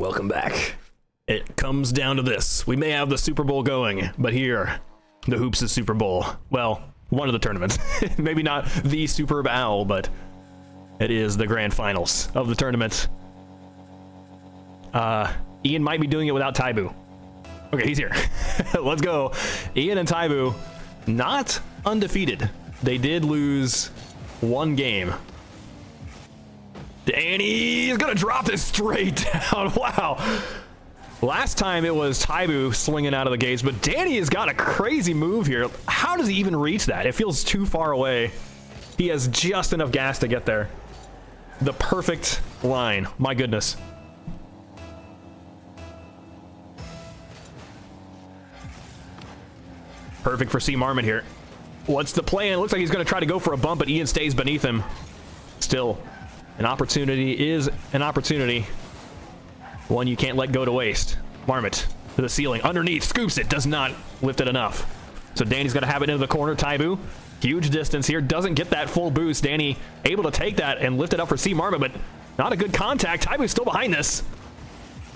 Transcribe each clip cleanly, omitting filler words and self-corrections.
welcome back. It comes down to this. We may have the Super Bowl going, but here, the Hoops is Super Bowl. Well, one of the tournaments. Maybe not the Super Bowl, but it is the grand finals of the tournament. Ian might be doing it without tybu. Okay, he's here. Let's go. Ian and tybu, not undefeated. They did lose one game. Danny is gonna drop this straight down. Wow. Last time it was tybu slinging out of the gates, but Danny has got a crazy move here. How does he even reach that? It feels too far away. He has just enough gas to get there. The perfect line. My goodness. Perfect for cmarmotte here. What's the plan? Looks like he's going to try to go for a bump, but Ian stays beneath him. Still, an opportunity is an opportunity. One you can't let go to waste. Marmotte to the ceiling. Underneath, scoops it. Does not lift it enough. So Danny's going to have it into the corner. tybu, huge distance here. Doesn't get that full boost. Danny able to take that and lift it up for cmarmotte, but not a good contact. tybu's still behind this.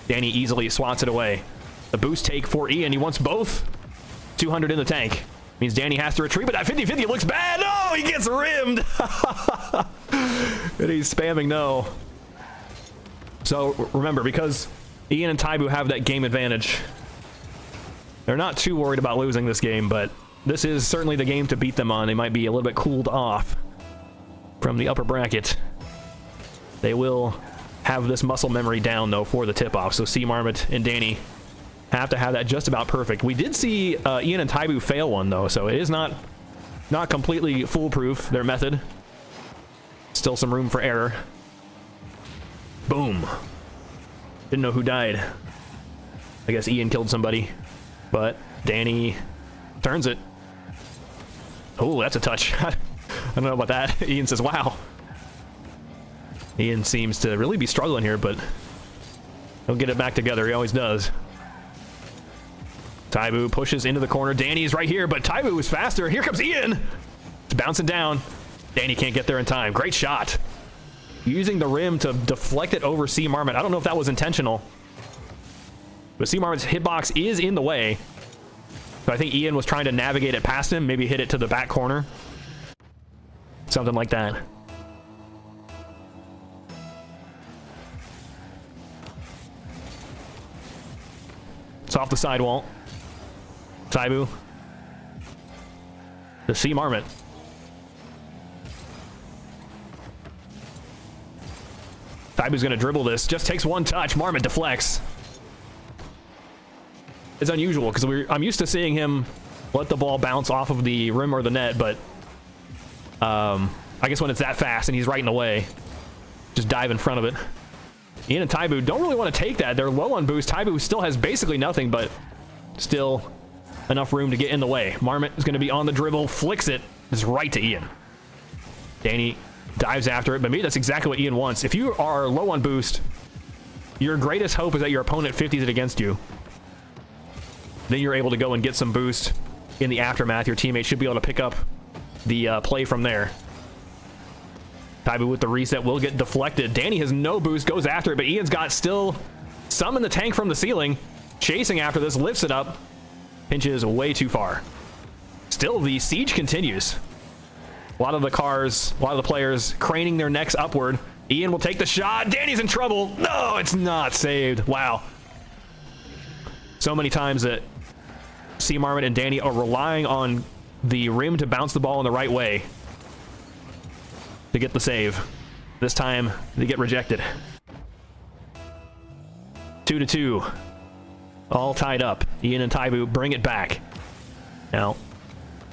Danny easily swats it away. The boost take for Ian. He wants both. 200 in the tank. Means Danny has to retreat, but that 50-50 looks bad. No, he gets rimmed. And he's spamming no. So remember, because Ian and tybu have that game advantage, they're not too worried about losing this game, but this is certainly the game to beat them on. They might be a little bit cooled off from the upper bracket. They will have this muscle memory down, though, for the tip-off. So cmarmotte and Danny have to have that just about perfect. We did see Ian and tybu fail one, though, so it is not completely foolproof, their method. Still some room for error. Boom. Didn't know who died. I guess Ian killed somebody, but Danny turns it. Oh, that's a touch. I don't know about that. Ian says, wow. Ian seems to really be struggling here, but he'll get it back together. He always does. tybu pushes into the corner. Danny's right here, but tybu is faster. Here comes Ian. It's bouncing down. Danny can't get there in time. Great shot. Using the rim to deflect it over cmarmotte. I don't know if that was intentional, but cmarmotte's hitbox is in the way. So I think Ian was trying to navigate it past him, maybe hit it to the back corner. Something like that. It's off the sidewall. tybu to cmarmotte. tybu's gonna dribble this. Just takes one touch. Marmotte deflects. It's unusual because I'm used to seeing him let the ball bounce off of the rim or the net, but I guess when it's that fast and he's right in the way, just dive in front of it. Ian and tybu don't really want to take that. They're low on boost. tybu still has basically nothing, but still enough room to get in the way. Marmotte is going to be on the dribble, flicks it. It's right to Ian. Danny dives after it, but maybe that's exactly what Ian wants. If you are low on boost, your greatest hope is that your opponent 50s it against you. Then you're able to go and get some boost in the aftermath. Your teammate should be able to pick up the play from there. tybu with the reset will get deflected. Danny has no boost, goes after it, but Ian's got still some in the tank from the ceiling. Chasing after this, lifts it up, pinches way too far. Still, the siege continues. A lot of the cars, a lot of the players craning their necks upward. Ian will take the shot. Danny's in trouble. No, it's not saved. Wow. So many times that cmarmotte and Danny are relying on the rim to bounce the ball in the right way to get the save. This time, they get rejected. 2-2. All tied up. Ian and tybu bring it back. Now,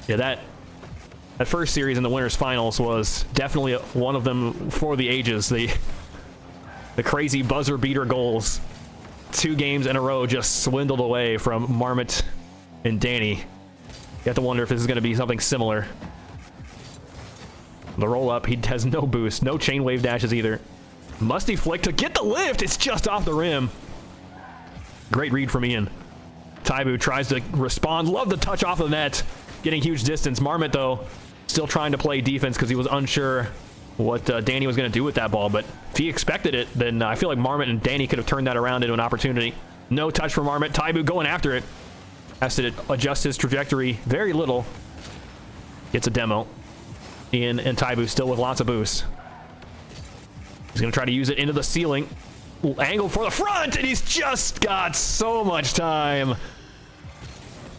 yeah, that first series in the winners finals was definitely one of them for the ages. The crazy buzzer beater goals. 2 games in a row just swindled away from Marmotte and Danny. You have to wonder if this is going to be something similar. The roll up, he has no boost, no chain wave dashes either. Musty flick to get the lift. It's just off the rim. Great read from Ian. tybu tries to respond. Love the touch off the net. Getting huge distance. Marmotte, though, still trying to play defense because he was unsure what Danny was going to do with that ball, but if he expected it, then I feel like Marmot and Danny could have turned that around into an opportunity. No touch for Marmot. tybu going after it. Has to adjust his trajectory very little. Gets a demo. Ian and tybu still with lots of boost. He's going to try to use it into the ceiling. Angle for the front, and he's just got so much time.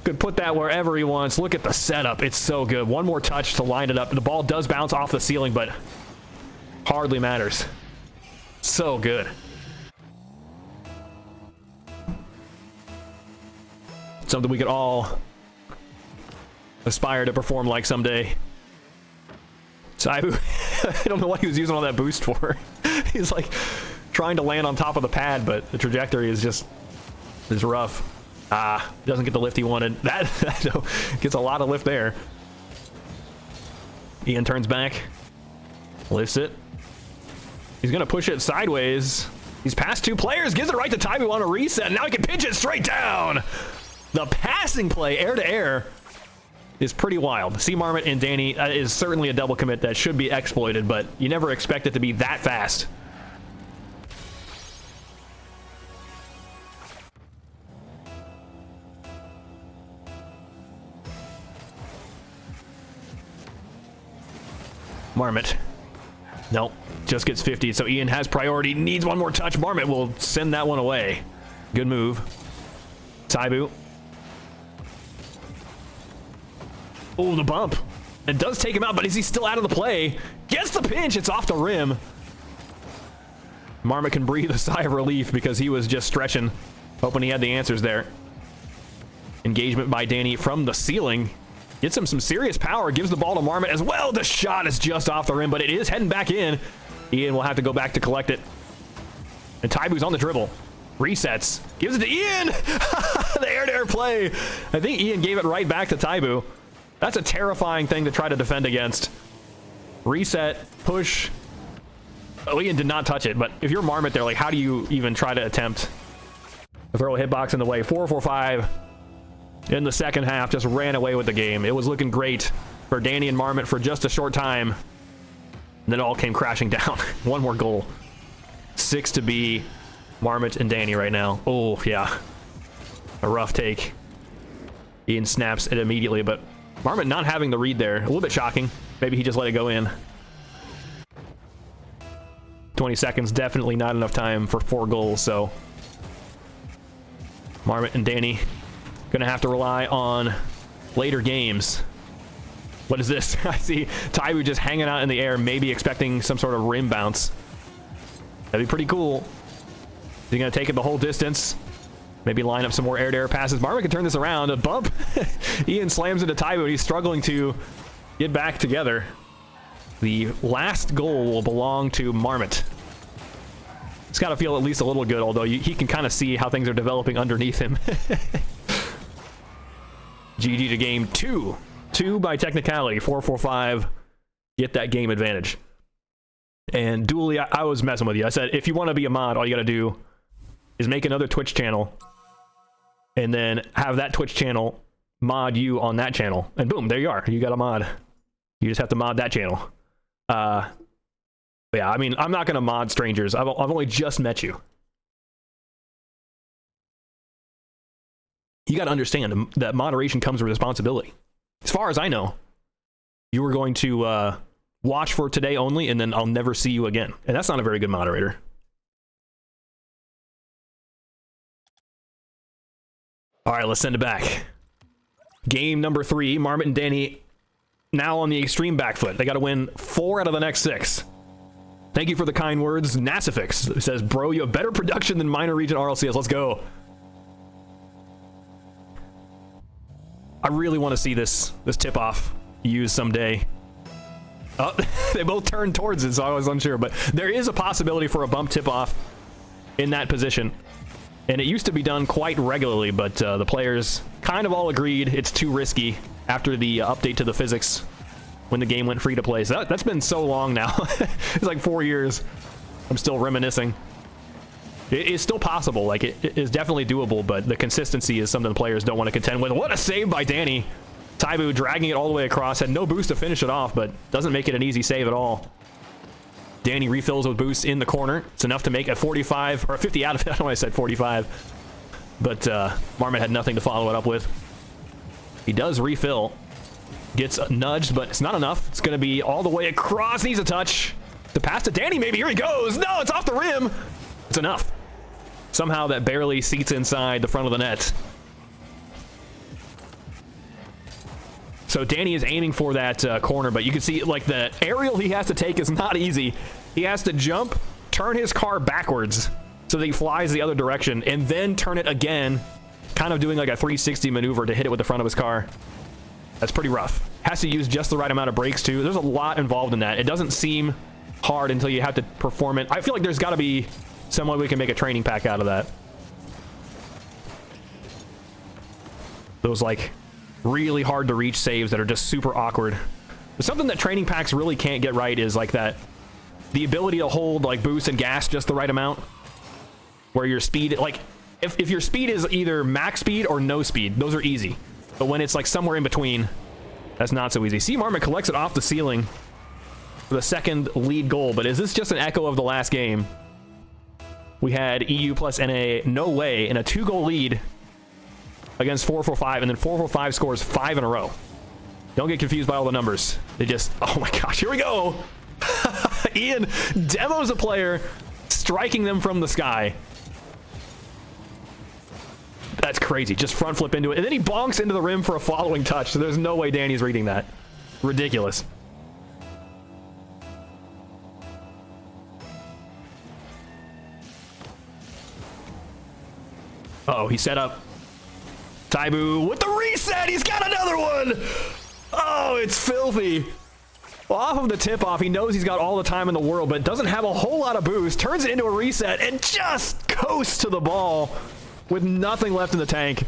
Could put that wherever he wants. Look at the setup. It's so good. One more touch to line it up. The ball does bounce off the ceiling, but hardly matters. So good. Something we could all aspire to perform like someday. tybu, I don't know what he was using all that boost for. He's like trying to land on top of the pad, but the trajectory is rough. Doesn't get the lift he wanted. That gets a lot of lift there. Ian turns back, lifts it. He's gonna push it sideways. He's past two players, gives it right to tybu on a reset. Now he can pitch it straight down. The passing play, air to air, is pretty wild. cmarmotte and Danny is certainly a double commit that should be exploited, but you never expect it to be that fast. Marmot. Nope. Just gets 50, so Ian has priority. Needs one more touch. Marmot will send that one away. Good move. tybu. Oh, the bump. It does take him out, but is he still out of the play? Gets the pinch. It's off the rim. Marmot can breathe a sigh of relief because he was just stretching, hoping he had the answers there. Engagement by Danny from the ceiling. Gets him some serious power, gives the ball to Marmot as well. The shot is just off the rim, but it is heading back in. Ian will have to go back to collect it. And tybu's on the dribble. Resets. Gives it to Ian! The air-to-air play. I think Ian gave it right back to tybu. That's a terrifying thing to try to defend against. Reset, push. Oh, Ian did not touch it, but if you're Marmot there, like, how do you even try to attempt to throw a hitbox in the way? 4-4-5. In the second half, just ran away with the game. It was looking great for Danny and Marmot for just a short time. And then it all came crashing down. One more goal. 6 to be Marmot and Danny right now. Oh, yeah. A rough take. Ian snaps it immediately, but Marmot not having the read there. A little bit shocking. Maybe he just let it go in. 20 seconds, definitely not enough time for 4 goals, so Marmot and Danny gonna have to rely on later games. What is this? I see tybu just hanging out in the air, maybe expecting some sort of rim bounce. That'd be pretty cool. Is he gonna take it the whole distance? Maybe line up some more air-to-air passes. Marmot can turn this around. A bump. Ian slams into tybu, and he's struggling to get back together. The last goal will belong to Marmot. It's got to feel at least a little good, although he can kind of see how things are developing underneath him. GG to game 2. 2 by technicality. 4-4-5. Get that game advantage. And Dooley, I was messing with you. I said, if you want to be a mod, all you got to do is make another Twitch channel and then have that Twitch channel mod you on that channel. And boom, there you are. You got a mod. You just have to mod that channel. Yeah, I mean, I'm not going to mod strangers. I've only just met you. You got to understand that moderation comes with responsibility. As far as I know, you were going to watch for today only, and then I'll never see you again. And that's not a very good moderator. All right, let's send it back. Game number 3, Marmot and Danny now on the extreme back foot. They got to win 4 out of the next 6. Thank you for the kind words. Nasifix says, bro, you have better production than minor region RLCS. Let's go. I really want to see this tip-off used someday. Oh, they both turned towards it, so I was unsure. But there is a possibility for a bump tip-off in that position. And it used to be done quite regularly, but the players kind of all agreed it's too risky after the update to the physics when the game went free to play. So that's been so long now. It's like 4 years. I'm still reminiscing. It is still possible. Like, it is definitely doable, but the consistency is something the players don't want to contend with. What a save by Danny. tybu dragging it all the way across. Had no boost to finish it off, but doesn't make it an easy save at all. Danny refills with boost in the corner. It's enough to make a 45 or a 50 out of it. I don't know why I said 45, but Marmotte had nothing to follow it up with. He does refill, gets nudged, but it's not enough. It's going to be all the way across. Needs a touch to pass to Danny. Maybe here he goes. No, it's off the rim. It's enough. Somehow that barely seats inside the front of the net. So Danny is aiming for that corner, but you can see like the aerial he has to take is not easy. He has to jump, turn his car backwards so that he flies the other direction, and then turn it again, kind of doing like a 360 maneuver to hit it with the front of his car. That's pretty rough. Has to use just the right amount of brakes too. There's a lot involved in that. It doesn't seem hard until you have to perform it. I feel like there's got to be some way we can make a training pack out of that. Those like really hard to reach saves that are just super awkward. But something that training packs really can't get right is like that, the ability to hold like boost and gas just the right amount, where your speed, like if your speed is either max speed or no speed, those are easy. But when it's like somewhere in between, that's not so easy. cmarmotte collects it off the ceiling for the second lead goal, but is this just an echo of the last game? We had EU plus NA no way in a 2-goal lead against 445, and then 445 scores 5 in a row. Don't get confused by all the numbers. They just, oh my gosh, here we go. Ian demos a player, striking them from the sky. That's crazy. Just front flip into it, and then he bonks into the rim for a following touch, so there's no way Danny's reading that. Ridiculous. Uh-oh, he set up. tybu with the reset. He's got another one. Oh, it's filthy. Well, off of the tip-off, he knows he's got all the time in the world, but doesn't have a whole lot of boost. Turns it into a reset and just coasts to the ball with nothing left in the tank.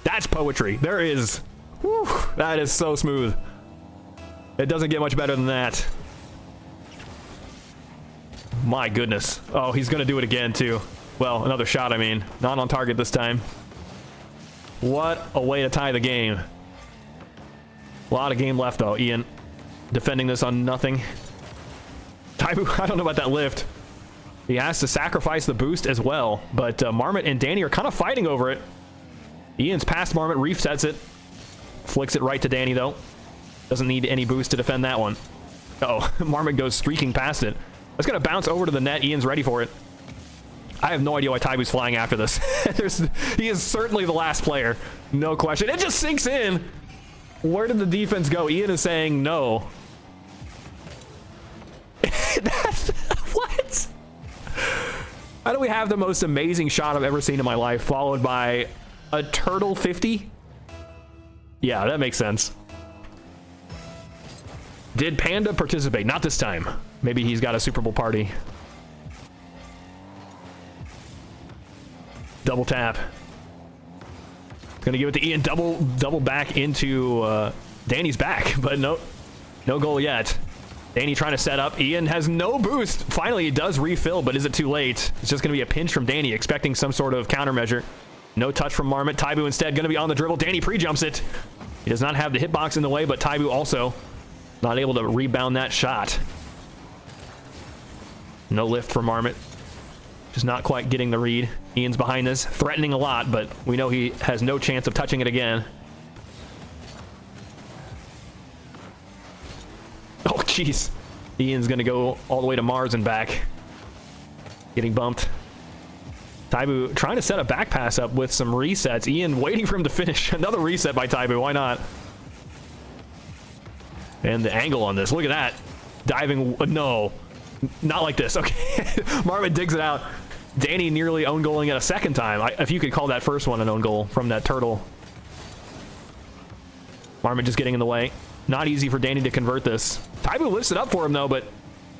That's poetry. There is. Whew, that is so smooth. It doesn't get much better than that. My goodness. Oh, he's going to do it again, too. Well, another shot, I mean. Not on target this time. What a way to tie the game. A lot of game left, though. Ian defending this on nothing. tybu, I don't know about that lift. He has to sacrifice the boost as well, but Marmotte and Danny are kind of fighting over it. Ian's past Marmotte, resets it. Flicks it right to Danny, though. Doesn't need any boost to defend that one. Uh-oh, Marmotte goes streaking past it. It's going to bounce over to the net. Ian's ready for it. I have no idea why tybu's flying after this. He is certainly the last player. No question. It just sinks in. Where did the defense go? Ian is saying no. What? How do we have the most amazing shot I've ever seen in my life, followed by a turtle 50? Yeah, that makes sense. Did Panda participate? Not this time. Maybe he's got a Super Bowl party. Double tap. Gonna give it to Ian. Double back into Danny's back, but no goal yet. Danny trying to set up. Ian has no boost. Finally, he does refill, but is it too late? It's just gonna be a pinch from Danny, expecting some sort of countermeasure. No touch from Marmotte. tybu instead gonna be on the dribble. Danny pre-jumps it. He does not have the hitbox in the way, but tybu also not able to rebound that shot. No lift for Marmotte. Just not quite getting the read. Ian's behind this, threatening a lot, but we know he has no chance of touching it again. Oh, jeez. Ian's going to go all the way to Mars and back. Getting bumped. tybu trying to set a back pass up with some resets. Ian waiting for him to finish. Another reset by tybu. Why not? And the angle on this. Look at that. Diving. No. Not like this. Okay. Marmotte digs it out. Danny nearly own goaling it a second time. If you could call that first one an own goal from that turtle. Marmotte just getting in the way. Not easy for Danny to convert this. tybu lifts it up for him, though, but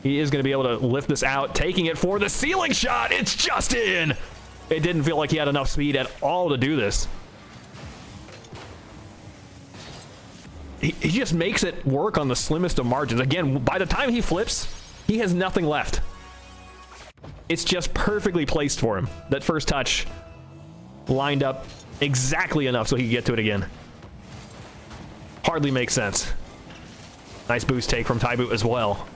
he is going to be able to lift this out, taking it for the ceiling shot. It's just in. It didn't feel like he had enough speed at all to do this. He just makes it work on the slimmest of margins. Again, by the time he flips, he has nothing left. It's just perfectly placed for him. That first touch lined up exactly enough so he could get to it again. Hardly makes sense. Nice boost take from tybu as well.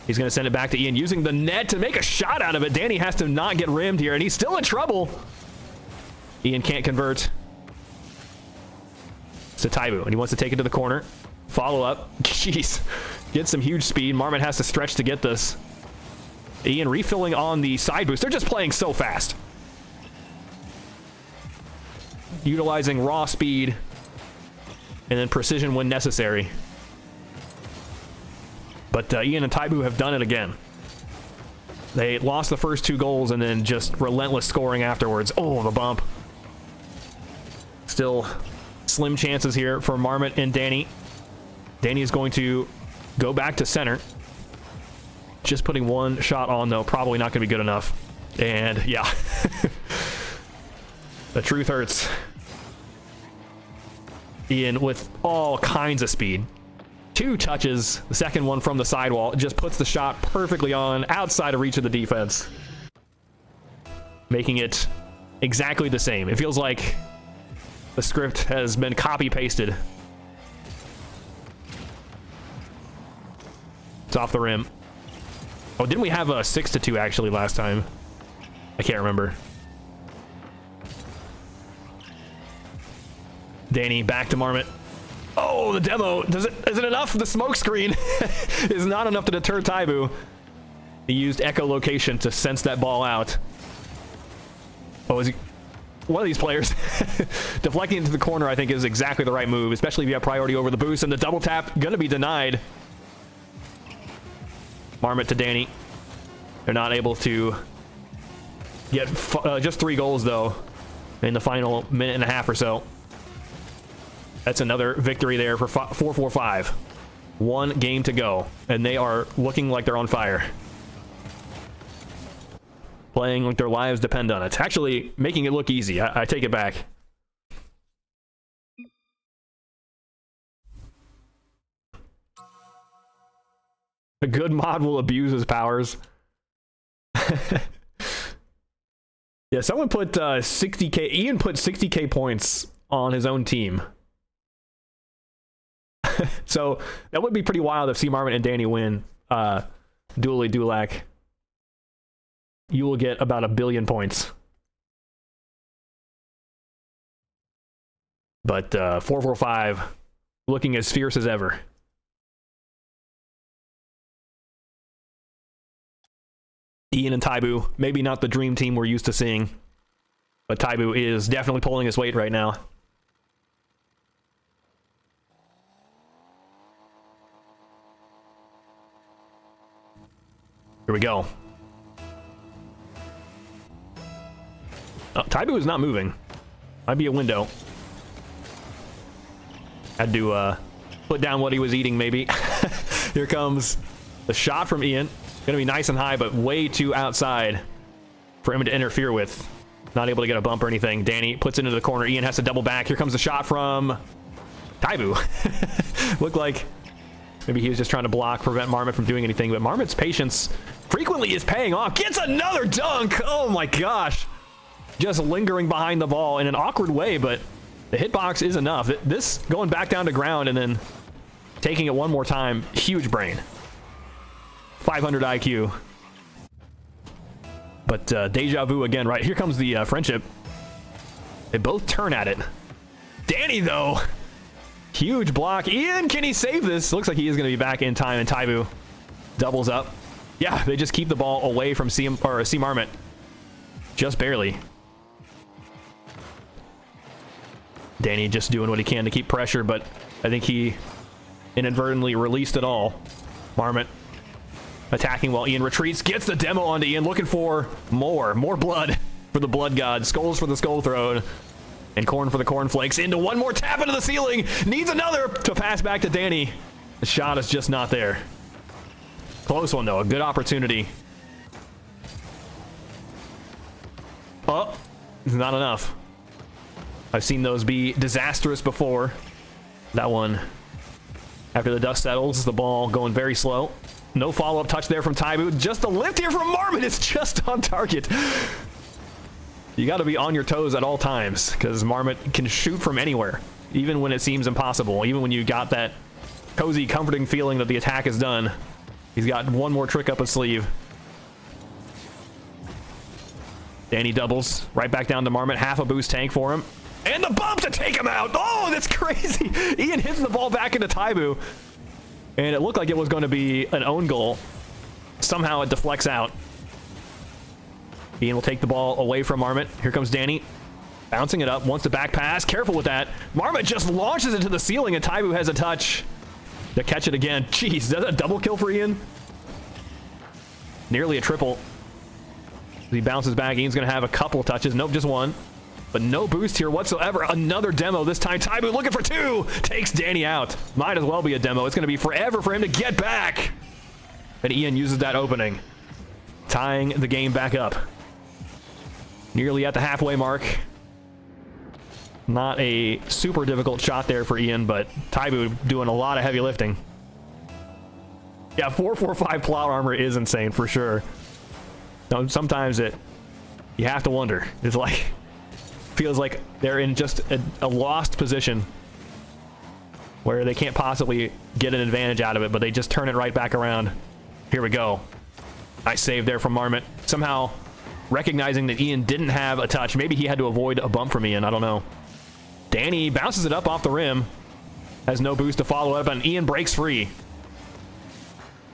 He's going to send it back to Ian, using the net to make a shot out of it. Danny has to not get rimmed here, and he's still in trouble. Ian can't convert. It's a tybu, and he wants to take it to the corner. Follow up. Jeez. Get some huge speed. Marmot has to stretch to get this. Ian refilling on the side boost. They're just playing so fast. Utilizing raw speed and then precision when necessary. But Ian and tybu have done it again. They lost the first 2 goals and then just relentless scoring afterwards. Oh, the bump. Still slim chances here for Marmot and Danny. Danny is going to go back to center. Just putting 1 shot on, though. Probably not going to be good enough. And, yeah. The truth hurts. Ian with all kinds of speed. 2 touches. The second one from the sidewall. Just puts the shot perfectly on, outside of reach of the defense. Making it exactly the same. It feels like the script has been copy-pasted. It's off the rim. Oh, didn't we have a 6-2 actually last time? I can't remember. Danny back to Marmot. Oh, the demo. Is it enough? The smoke screen is not enough to deter tybu. He used echolocation to sense that ball out. Oh, is he? One of these players deflecting into the corner, I think, is exactly the right move, especially if you have priority over the boost, and the double tap gonna be denied. Marmot to Danny. They're not able to get just 3 goals, though, in the final minute and a half or so. That's another victory there for 4-4-5. 1 game to go, and they are looking like they're on fire. Playing like their lives depend on it. Actually, making it look easy. I take it back. A good mod will abuse his powers. Yeah, someone put 60k. Ian put 60k points on his own team. So that would be pretty wild if cmarmotte and Danny win Dually Dulac. You will get about 1 billion points. But 4-4-5 looking as fierce as ever. Ian and tybu, maybe not the dream team we're used to seeing, but tybu is definitely pulling his weight right now. Here we go. Oh, tybu is not moving. Might be a window. Had to put down what he was eating, maybe. Here comes the shot from Ian. Gonna be nice and high, but way too outside for him to interfere with. Not able to get a bump or anything. Danny puts it into the corner. Ian has to double back. Here comes the shot from tybu. Looked like maybe he was just trying to block, prevent Marmot from doing anything, but Marmot's patience frequently is paying off. Gets another dunk! Oh my gosh! Just lingering behind the ball in an awkward way, but the hitbox is enough. This going back down to ground and then taking it one more time, huge brain. 500 IQ. But deja vu again, right? Here comes the friendship. They both turn at it. Danny, though. Huge block. Ian, can he save this? Looks like he is going to be back in time, and tybu doubles up. Yeah, they just keep the ball away from cmarmotte. Just barely. Danny just doing what he can to keep pressure, but I think he inadvertently released it all. Marmot attacking while Ian retreats. Gets the demo onto Ian, looking for more blood for the blood god. Skulls for the skull throne. And corn for the cornflakes. Into one more tap into the ceiling. Needs another to pass back to Danny. The shot is just not there. Close one, though. A good opportunity. Oh, it's not enough. I've seen those be disastrous before. That one, after the dust settles, the ball going very slow. No follow-up touch there from tybu. Just a lift here from Marmot. It's just on target. You got to be on your toes at all times, because Marmot can shoot from anywhere, even when it seems impossible, even when you got that cozy, comforting feeling that the attack is done. He's got one more trick up his sleeve. Danny doubles. Right back down to Marmot. Half a boost tank for him. And the bump to take him out. Oh, that's crazy. Ian hits the ball back into tybu. And it looked like it was going to be an own goal. Somehow it deflects out. Ian will take the ball away from Marmot. Here comes Danny. Bouncing it up. Wants the back pass. Careful with that. Marmot just launches it to the ceiling, and tybu has a touch to catch it again. Jeez, is that a double kill for Ian? Nearly a triple. He bounces back. Ian's going to have a couple touches. Nope, just one. But no boost here whatsoever. Another demo. This time, tybu looking for two. Takes Danny out. Might as well be a demo. It's going to be forever for him to get back. And Ian uses that opening, tying the game back up. Nearly at the halfway mark. Not a super difficult shot there for Ian, but tybu doing a lot of heavy lifting. Yeah, 445 plot armor is insane for sure. Now, sometimes you have to wonder. It's like, feels like they're in just a lost position where they can't possibly get an advantage out of it, but they just turn it right back around. Here we go. Nice save there from Marmot. Somehow recognizing that Ian didn't have a touch. Maybe he had to avoid a bump from Ian. I don't know. Danny bounces it up off the rim. Has no boost to follow up, and Ian breaks free.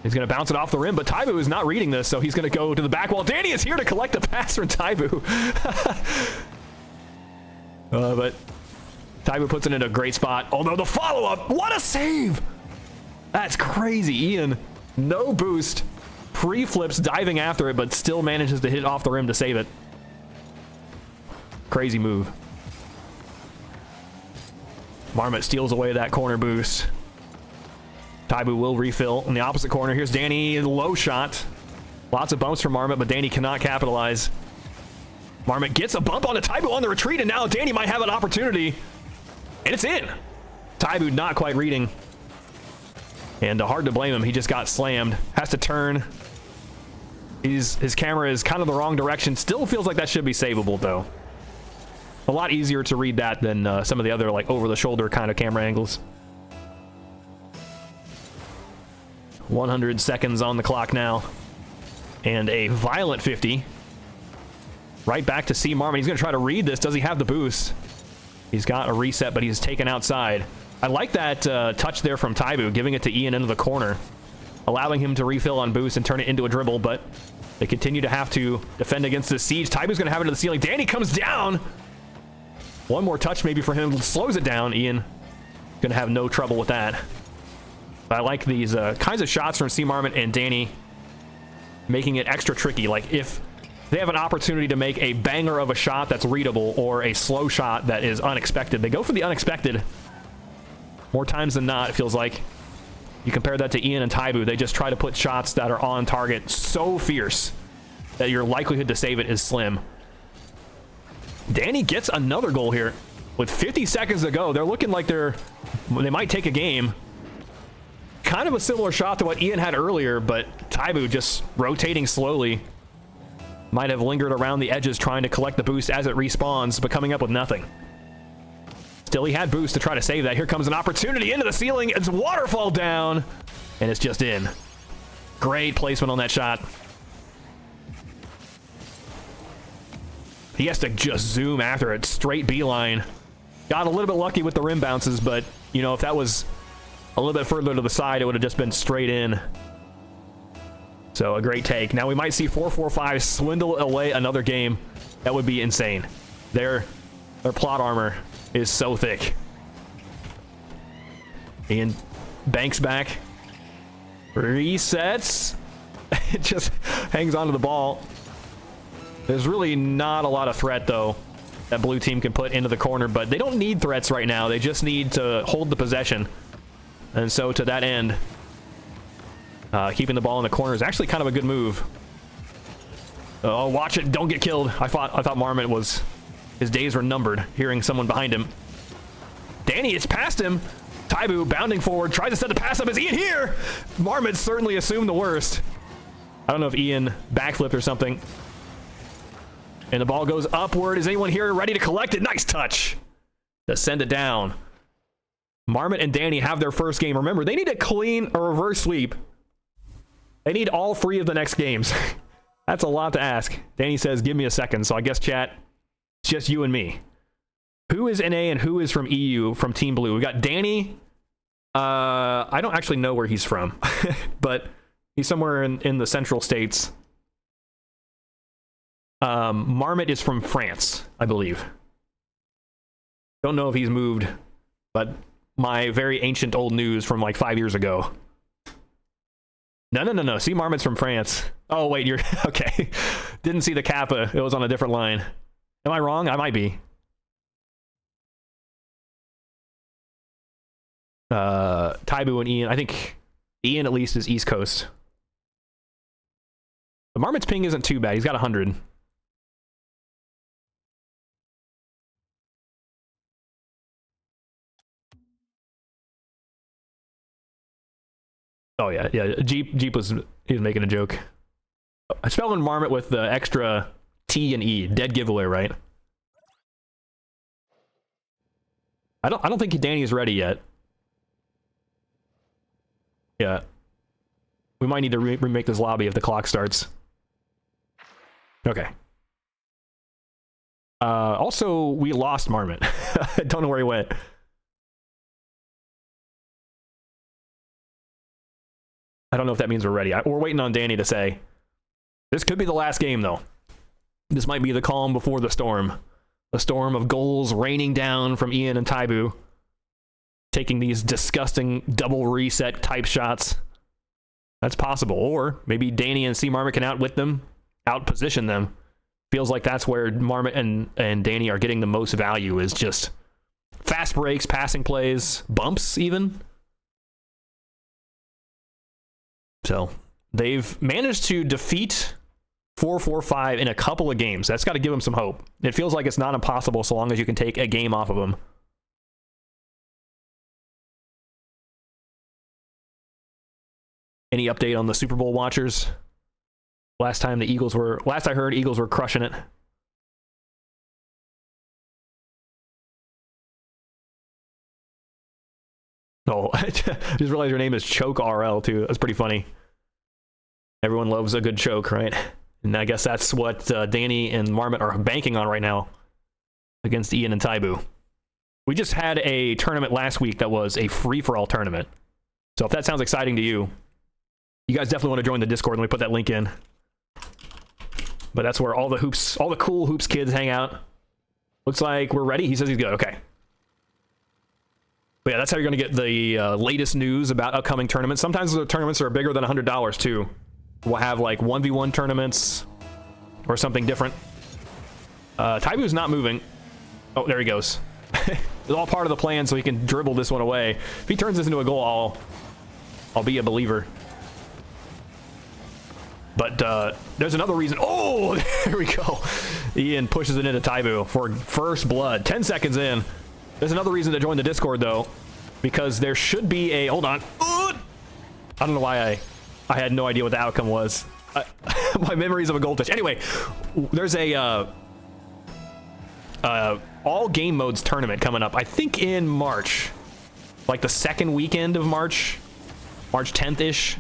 He's going to bounce it off the rim, but tybu is not reading this, so he's going to go to the back wall. Danny is here to collect the pass from tybu. But tybu puts it in a great spot. Although the follow-up, what a save! That's crazy. Ian, no boost. Pre-flips diving after it, but still manages to hit it off the rim to save it. Crazy move. Marmot steals away that corner boost. tybu will refill in the opposite corner. Here's Danny, low shot. Lots of bumps from Marmot, but Danny cannot capitalize. Marmot gets a bump on the tybu on the retreat, and now Danny might have an opportunity. And it's in. tybu not quite reading. And hard to blame him. He just got slammed. Has to turn. His camera is kind of the wrong direction. Still feels like that should be savable, though. A lot easier to read that than some of the other, like, over-the-shoulder kind of camera angles. 100 seconds on the clock now. And a violent 50. Right back to cmarmotte. He's going to try to read this. Does he have the boost? He's got a reset, but he's taken outside. I like that touch there from tybu, giving it to Ian into the corner. Allowing him to refill on boost and turn it into a dribble, but they continue to have to defend against this siege. tybu's going to have it to the ceiling. Danny comes down. One more touch maybe for him. Slows it down. Ian going to have no trouble with that. But I like these kinds of shots from cmarmotte and Danny, making it extra tricky. Like, if they have an opportunity to make a banger of a shot that's readable or a slow shot that is unexpected, they go for the unexpected more times than not. It feels like you compare that to Ian and tybu. They just try to put shots that are on target so fierce that your likelihood to save it is slim. Danny gets another goal here with 50 seconds to go. They're looking like they might take a game. Kind of a similar shot to what Ian had earlier, but tybu just rotating slowly. Might have lingered around the edges trying to collect the boost as it respawns, but coming up with nothing. Still, he had boost to try to save that. Here comes an opportunity into the ceiling. It's waterfall down, and it's just in. Great placement on that shot. He has to just zoom after it. Straight beeline. Got a little bit lucky with the rim bounces, but, you know, if that was a little bit further to the side, it would have just been straight in. So, a great take. Now, we might see 445 swindle away another game. That would be insane. Their plot armor is so thick. Ian banks back. Resets. It just hangs onto the ball. There's really not a lot of threat, though, that blue team can put into the corner, but they don't need threats right now. They just need to hold the possession. And so, to that end, keeping the ball in the corner is actually kind of a good move. Oh, watch it. Don't get killed. I thought Marmot was... his days were numbered, hearing someone behind him. Danny, it's past him. tybu bounding forward, tries to set the pass up. Is Ian here? Marmot certainly assumed the worst. I don't know if Ian backflipped or something. And the ball goes upward. Is anyone here ready to collect it? Nice touch to send it down. Marmot and Danny have their first game. Remember, they need to clean a reverse sweep They need all 3 of the next games. That's a lot to ask. Danny says, give me a second. So I guess, chat, it's just you and me. Who is NA and who is from EU from Team Blue? We got Danny. I don't actually know where he's from, but he's somewhere in the central states. Marmotte is from France, I believe. Don't know if he's moved, but my very ancient old news from like 5 years ago. No. Cmarmotte's from France. Oh, wait, you're... Okay. Didn't see the Kappa. It was on a different line. Am I wrong? I might be. Tybu and Ian. I think Ian at least is East Coast. The Marmotte's ping isn't too bad. He's got 100. Oh yeah. Jeep was making a joke. I spelled Marmotte with the extra T and E. Dead giveaway, right? I don't think Danny's ready yet. Yeah. We might need to remake this lobby if the clock starts. Okay. Also, we lost Marmotte. I don't know where he went. I don't know if that means we're ready. We're waiting on Danny to say. This could be the last game, though. This might be the calm before the storm. A storm of goals raining down from Ian and Tybu. Taking these disgusting double reset type shots. That's possible. Or maybe Danny and cmarmotte can outwit them, outposition them. Feels like that's where Marmotte and Danny are getting the most value, is just fast breaks, passing plays, bumps even. So they've managed to defeat 4-4-5 in a couple of games. That's got to give them some hope. It feels like it's not impossible so long as you can take a game off of them. Any update on the Super Bowl watchers? Last I heard, Eagles were crushing it. Oh, I just realized your name is Choke RL too. That's pretty funny. Everyone loves a good choke, right? And I guess that's what Danny and Marmotte are banking on right now against Ian and Tybu. We just had a tournament last week that was a free-for-all tournament. So if that sounds exciting to you, you guys definitely want to join the Discord. Let me put that link in. But that's where all the cool hoops kids hang out. Looks like we're ready. He says he's good. Okay. But yeah, that's how you're going to get the latest news about upcoming tournaments. Sometimes the tournaments are bigger than $100 too. We'll have like 1v1 tournaments or something different. Tybu's not moving. Oh, there he goes. It's all part of the plan so he can dribble this one away. If he turns this into a goal, I'll be a believer. But there's another reason. Oh, there we go. Ian pushes it into Tybu for first blood. 10 seconds in. There's another reason to join the Discord, though, because there should be a... Hold on. I don't know why I had no idea what the outcome was. My memories of a goldfish. Anyway, there's a all game modes tournament coming up. I think in March, like the second weekend of March 10th-ish.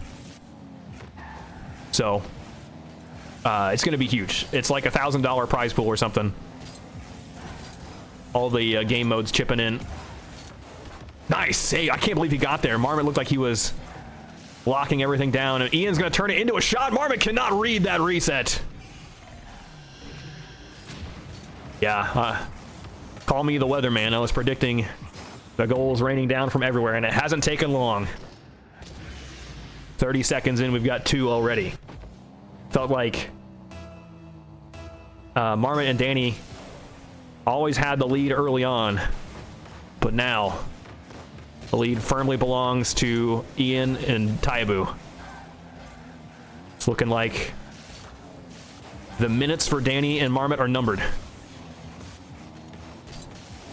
So it's gonna be huge. It's like $1,000 prize pool or something. All the game modes chipping in. Nice. Hey, I can't believe he got there. Marmotte looked like he was locking everything down, and Ian's gonna turn it into a shot. Marmotte cannot read that reset. Yeah, call me the weatherman. I was predicting the goals raining down from everywhere, and it hasn't taken long. 30 seconds in, we've got 2 already. Felt like Marmotte and Danny always had the lead early on, but now the lead firmly belongs to Ian and Tybu. It's looking like the minutes for Danny and Marmotte are numbered.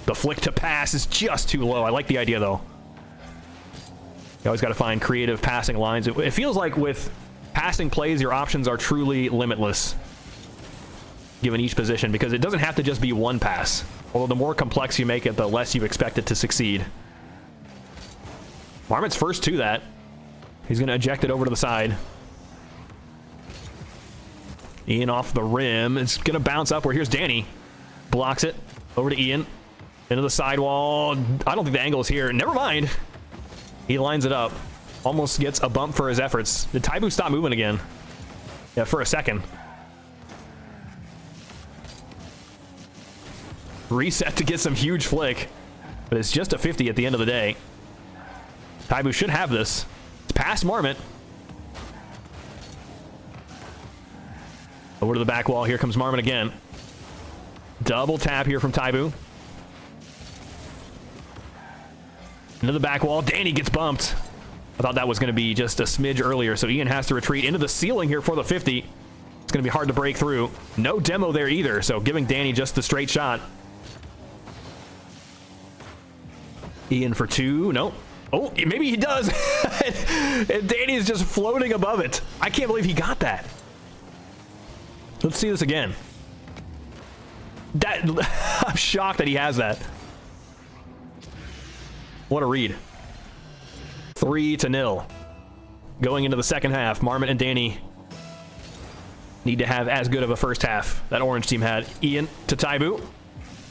The flick to pass is just too low. I like the idea, though. You always got to find creative passing lines. It feels like with passing plays, your options are truly limitless, given each position, because it doesn't have to just be one pass. Although the more complex you make it, the less you expect it to succeed. Marmotte's first to that. He's going to eject it over to the side. Ian off the rim. It's going to bounce upward. Here's Danny. Blocks it. Over to Ian. Into the sidewall. I don't think the angle is here. Never mind. He lines it up. Almost gets a bump for his efforts. Did tybu stop moving again? Yeah, for a second. Reset to get some huge flick. But it's just a 50 at the end of the day. tybu should have this. It's past Marmot. Over to the back wall. Here comes Marmot again. Double tap here from tybu. Into the back wall. Danny gets bumped. I thought that was going to be just a smidge earlier, so Ian has to retreat into the ceiling here for the 50. It's going to be hard to break through. No demo there either, so giving Danny just the straight shot. Ian for 2. Nope. Oh, maybe he does. And Danny is just floating above it. I can't believe he got that. Let's see this again. I'm shocked that he has that. What a read. 3-0. Going into the second half, Marmot and Danny need to have as good of a first half that orange team had. Ian to tybu.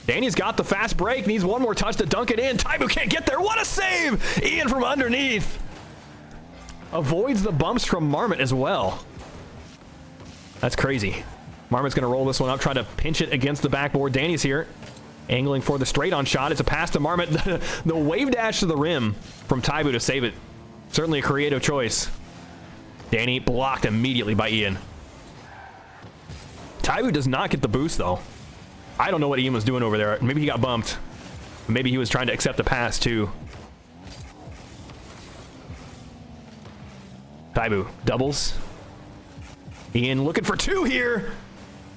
Danny's got the fast break, needs one more touch to dunk it in. tybu can't get there. What a save! Ian from underneath. Avoids the bumps from Marmot as well. That's crazy. Marmot's going to roll this one up, try to pinch it against the backboard. Danny's here, angling for the straight-on shot. It's a pass to Marmot. The wave dash to the rim from tybu to save it. Certainly a creative choice. Danny blocked immediately by Ian. tybu does not get the boost, though. I don't know what Ian was doing over there. Maybe he got bumped. Maybe he was trying to accept the pass, too. tybu doubles. Ian looking for 2 here.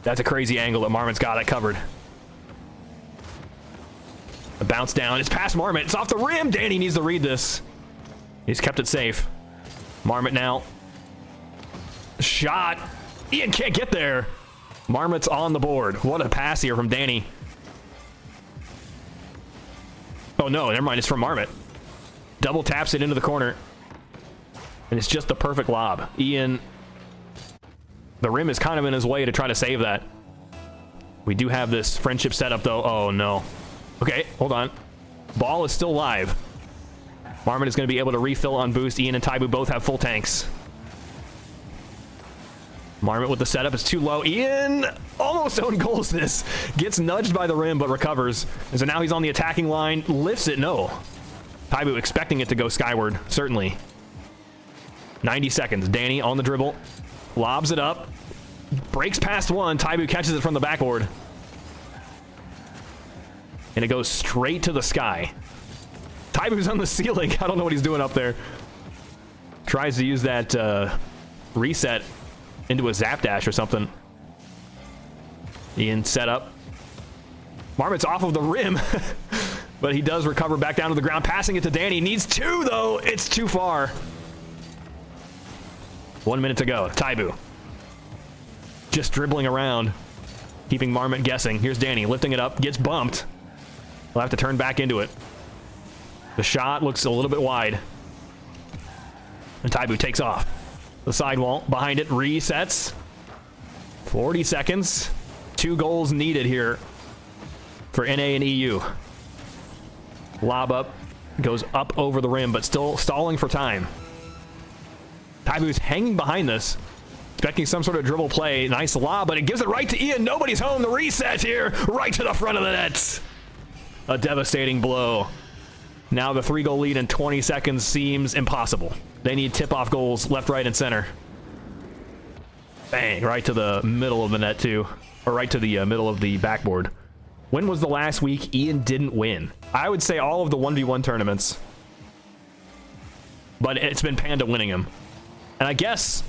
That's a crazy angle that Marmot's got it covered. A bounce down. It's past Marmot. It's off the rim. Danny needs to read this. He's kept it safe. Marmot now. Shot. Ian can't get there. Marmot's on the board. What a pass here from Danny. Oh, no. Never mind. It's from Marmot. Double taps it into the corner. And it's just the perfect lob. Ian... The rim is kind of in his way to try to save that. We do have this friendship setup, though. Oh, no. Okay, hold on. Ball is still live. Marmot is going to be able to refill on boost. Ian and tybu both have full tanks. Marmot with the setup is too low. Ian almost own goals this. Gets nudged by the rim, but recovers. And so now he's on the attacking line. Lifts it. No. tybu expecting it to go skyward. Certainly. 90 seconds. Danny on the dribble. Lobs it up. Breaks past one. tybu catches it from the backboard. And it goes straight to the sky. tybu's on the ceiling. I don't know what he's doing up there. Tries to use that reset into a zap dash or something. Ian set up. Marmot's off of the rim. But he does recover back down to the ground. Passing it to Danny. Needs 2, though. It's too far. 1 minute to go. tybu. Just dribbling around. Keeping Marmot guessing. Here's Danny lifting it up. Gets bumped. He'll have to turn back into it. The shot looks a little bit wide. And tybu takes off. The sidewall. Behind it. Resets. 40 seconds. 2 goals needed here for NA and EU. Lob up. Goes up over the rim, but still stalling for time. tybu's hanging behind this, expecting some sort of dribble play. Nice lob, but it gives it right to Ian. Nobody's home. The reset here, right to the front of the net. A devastating blow. Now the 3-goal lead in 20 seconds seems impossible. They need tip-off goals left, right, and center. Bang, right to the middle of the net, too. Or right to the middle of the backboard. When was the last week Ian didn't win? I would say all of the 1v1 tournaments. But it's been Panda winning them. And I guess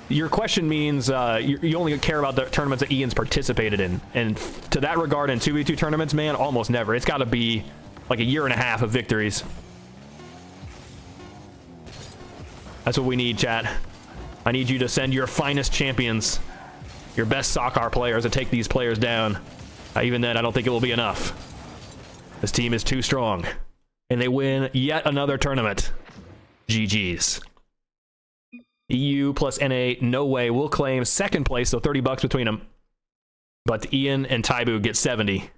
your question means you only care about the tournaments that Ian's participated in. And to that regard, in 2v2 tournaments, man, almost never. It's got to be like a year and a half of victories. That's what we need, chat. I need you to send your finest champions, your best soccer players, to take these players down. Even then, I don't think it will be enough. This team is too strong. And they win yet another tournament. GG's. EU plus NA, no way. We'll claim second place, so $30 between them. But Ian and tybu get 70.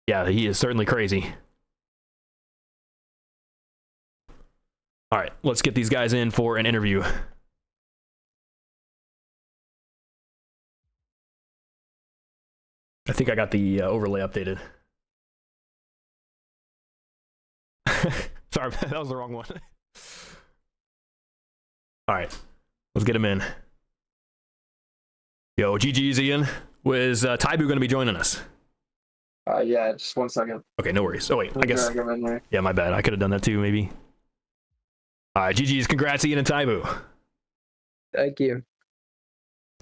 Yeah, he is certainly crazy. All right, let's get these guys in for an interview. I think I got the overlay updated. Sorry, that was the wrong one. All right, let's get him in. Yo, GG's Ian. Was tybu going to be joining us? Yeah, just 1 second. Okay, no worries. Oh, wait, I guess. Yeah, my bad. I could have done that too, maybe. All right, GG's. Congrats, Ian and tybu. Thank you.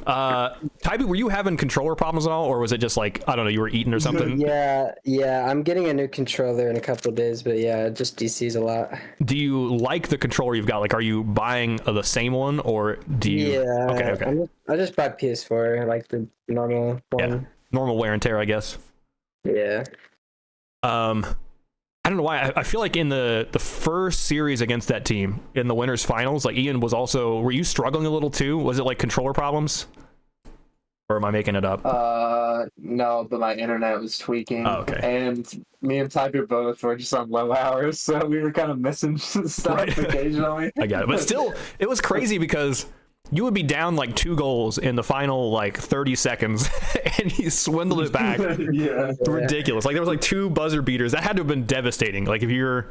tybu, were you having controller problems at all, or was it just like, I don't know, you were eating or something? Yeah, I'm getting a new controller in a couple of days, but yeah, it just DCs a lot. Do you like the controller you've got? Like, are you buying the same one, or do you? Yeah. Okay. I just bought PS4, like the normal one. Yeah, normal wear and tear, I guess. Yeah. I don't know why. I feel like in the first series against that team in the winners finals, like Ian was also. Were you struggling a little too? Was it like controller problems, or am I making it up? No, but my internet was tweaking. Oh, okay. And me and tybu both were just on low hours, so we were kind of missing stuff occasionally. I got it, but still, it was crazy because you would be down like 2 goals in the final like 30 seconds, and you swindled it back. Yeah. It's ridiculous. Like there was like 2 buzzer beaters. That had to have been devastating. Like if you're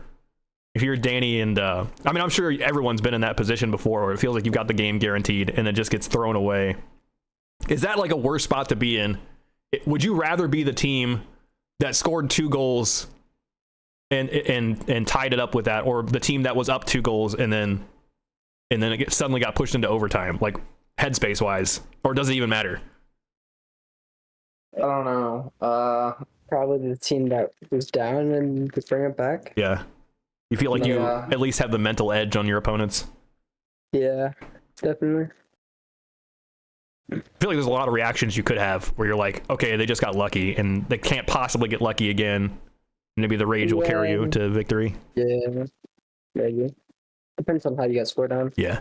Danny and I mean, I'm sure everyone's been in that position before, where it feels like you've got the game guaranteed and it just gets thrown away. Is that like a worse spot to be in? Would you rather be the team that scored 2 goals and tied it up with that, or the team that was up 2 goals and then it suddenly got pushed into overtime, like headspace wise, or does it even matter? I don't know. Probably the team that was down and could bring it back. Yeah. You feel like you at least have the mental edge on your opponents? Yeah, definitely. I feel like there's a lot of reactions you could have where you're like, okay, they just got lucky and they can't possibly get lucky again. Maybe the rage will carry you to victory. Yeah, maybe. Depends on how you get scored on. Yeah.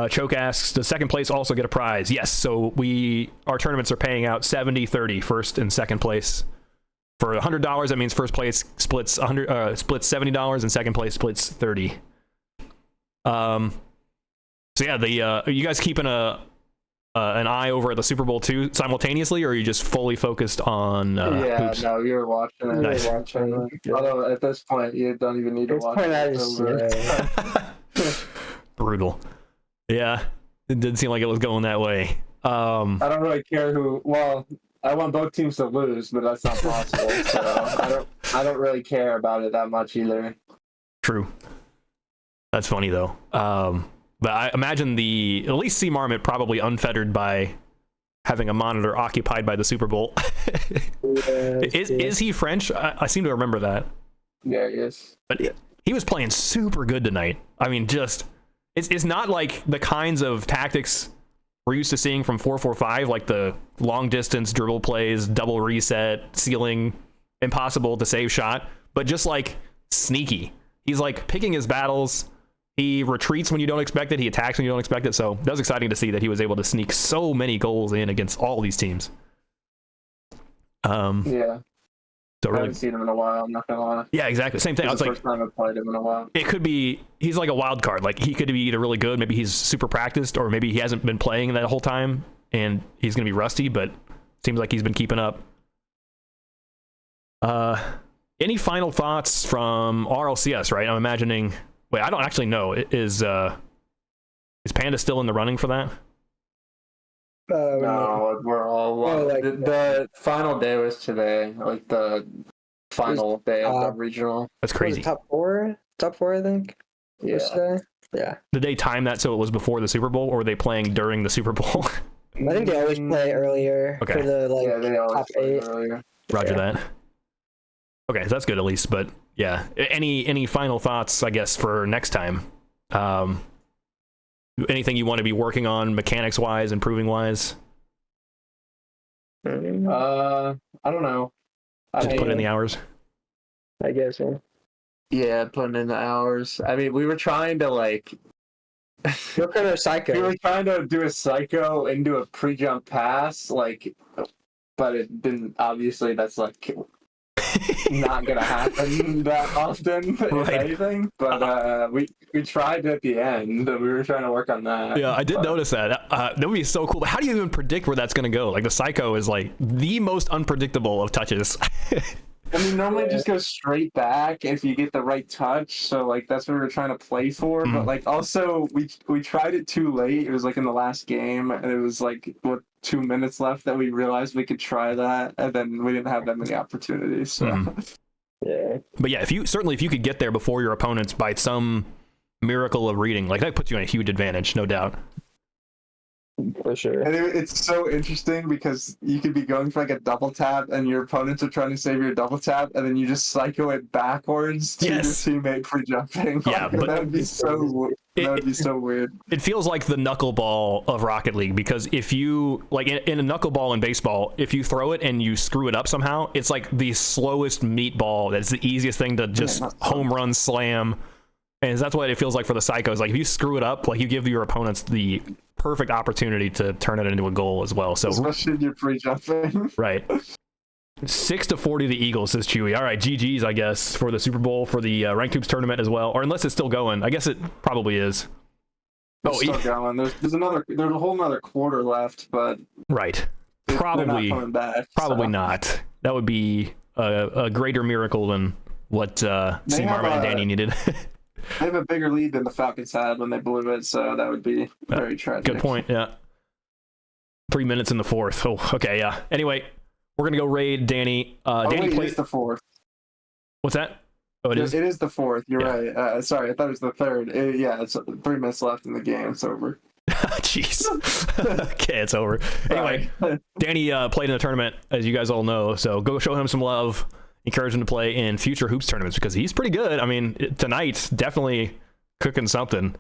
Choke asks, does second place also get a prize? Yes. So our tournaments are paying out 70-30, first and second place. For $100, that means first place splits $70 and second place splits 30. So yeah, are you guys keeping an eye over at the Super Bowl too simultaneously, or are you just fully focused on hoops? No, you were watching it. Nice. Although at this point, you don't even need to watch it. Brutal. Yeah, it didn't seem like it was going that way. I don't really care who. Well, I want both teams to lose, but that's not possible. So I don't really care about it that much either. True. That's funny though. But I imagine at least cmarmotte probably unfettered by having a monitor occupied by the Super Bowl. Is he French? I seem to remember that. Yeah, he is. But he was playing super good tonight. I mean, it's not like the kinds of tactics we're used to seeing from 4-4-5, like the long distance dribble plays, double reset, ceiling, impossible to save shot, but just like sneaky. He's like picking his battles. He retreats when you don't expect it. He attacks when you don't expect it. So that was exciting to see that he was able to sneak so many goals in against all these teams. Yeah. So I haven't seen him in a while, I'm not gonna lie. Yeah, exactly. Same thing. It's the first time I've played him in a while. It could be he's like a wild card. Like he could be either really good, maybe he's super practiced, or maybe he hasn't been playing that whole time and he's gonna be rusty, but seems like he's been keeping up. Any final thoughts from RLCS, right? I'm imagining I don't actually know. Is Panda still in the running for that? No, we're all the final day was today, like the final day of the regional. That's crazy. Top four, I think. Yeah. Yeah. Did they time that so it was before the Super Bowl, or were they playing during the Super Bowl? I think they always play earlier for the top 8. Earlier. Roger that. Okay, so that's good at least. But yeah, any final thoughts, I guess, for next time? Anything you want to be working on mechanics wise, improving wise? I don't know. Just put in the hours. I guess so. Yeah, putting in the hours. I mean, we were trying to What kind of psycho? We were trying to do a psycho into a pre-jump pass, like, but it didn't. Obviously, that's like not gonna happen that often, if anything. But we tried at the end. We were trying to work on that. Yeah, I did notice that. That would be so cool. But how do you even predict where that's going to go? Like, the psycho is like the most unpredictable of touches. I mean, normally it just goes straight back if you get the right touch. So like that's what we were trying to play for. But like also we tried it too late. It was like in the last game, and it was like 2 minutes left that we realized we could try that, and then we didn't have that many opportunities. So Yeah. But yeah, if you could get there before your opponents by some miracle of reading, like that puts you in a huge advantage, no doubt. For sure. And it's so interesting because you could be going for like a double tap, and your opponents are trying to save your double tap, and then you just psycho it backwards to your teammate for jumping. Yeah, but that would be so weird. It feels like the knuckleball of Rocket League, because if you like in a knuckleball in baseball, if you throw it and you screw it up somehow, it's like the slowest meatball. That's the easiest thing to just home run slam. And that's what it feels like for the psychos. Like if you screw it up, like you give your opponents the perfect opportunity to turn it into a goal as well. So especially if you're pre-jumping. Right. 6-40 the Eagles, says Chewy. All right, GG's, I guess, for the Super Bowl, for the Ranked Hoops tournament as well. Or unless it's still going. I guess it probably is. It's still going. There's a whole nother quarter left, but right. Probably not coming back, probably not. That would be a greater miracle than what cmarmotte and Danny needed. They have a bigger lead than the Falcons had when they blew it, so that would be very tragic. Good point, yeah. 3 minutes in the fourth. Oh, okay, yeah. Anyway, we're going to go raid Danny. Danny wait, it is the fourth. What's that? Oh, it is? It is the fourth. You're right. Sorry, I thought it was the third. It's 3 minutes left in the game. It's over. Jeez. Okay, it's over. Anyway, Danny played in the tournament, as you guys all know, so go show him some love. Encourage him to play in future hoops tournaments because he's pretty good. I mean, tonight, definitely cooking something.